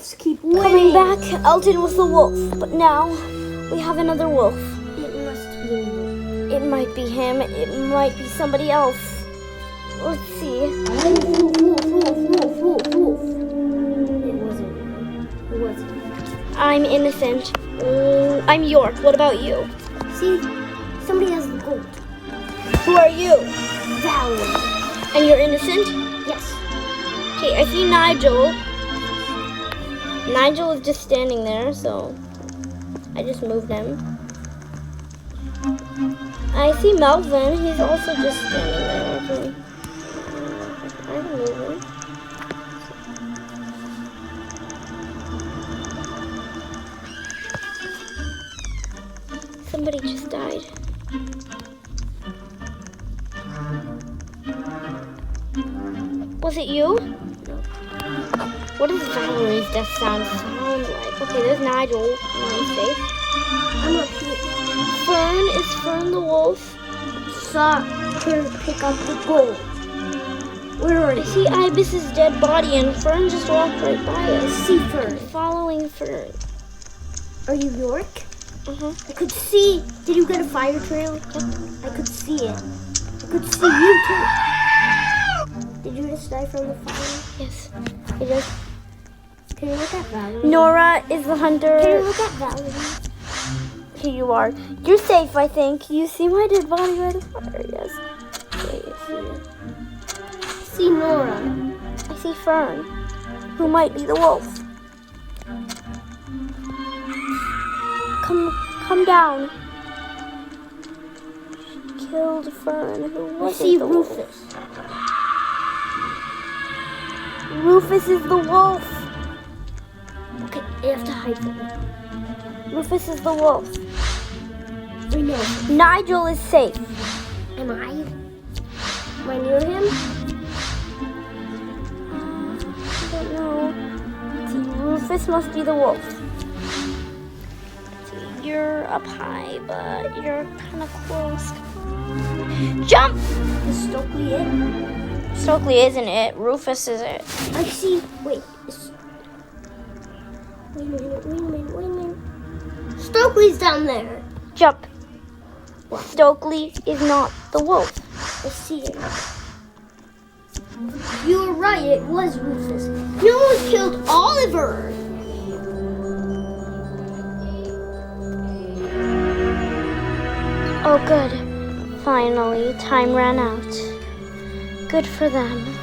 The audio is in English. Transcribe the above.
wolves keep winning. Coming back, Elton was the wolf, but now we have another wolf. It must be you. It might be him, it might be somebody else. Let's see. Wolf. It wasn't. It wasn't. I'm innocent. I'm York. What about you? See, somebody has the gold. Who are you? Valerie. And you're innocent? Yes. Okay, I see Nigel. Nigel is just standing there, so I just moved him. I see Melvin. He's also just standing there. Okay. I can move him. Somebody just died. Was it you? What does Valerie's death sound like? Okay, there's Nigel. He's safe. I'm up here. Fern, is Fern the wolf? Saw her pick up the gold. Where are I you? see Ibis's dead body and Fern just walked right by us. See Fern. Following Fern. Are you York? Uh-huh. I could see. Did you get a fire trail? I could see it. I could see you too. Did you just die from the fire? Yes, it is. Can you look at Valerie? Nora is the hunter. Can you look at Valerie? Here you are. You're safe, I think. You see my dead body by the fire, yes. Okay, I see it. See Nora. I see Fern, who might be the wolf. Come down. She killed Fern, who I was see the wolf. Rufus. Rufus is the wolf. Okay, I have to hide from him. Rufus is the wolf. We know. Nigel is safe. Am I? Am I near him? I don't know. See, Rufus must be the wolf. See, you're up high, but you're kind of close. Jump! Is Stokely it? Stokely isn't it. Rufus is it. I see. Wait. Wait a minute. Stokely's down there. Jump. Stokely is not the wolf. I see it. You were right. It was Rufus. No one killed Oliver. Oh, good. Finally, time ran out. Good for them.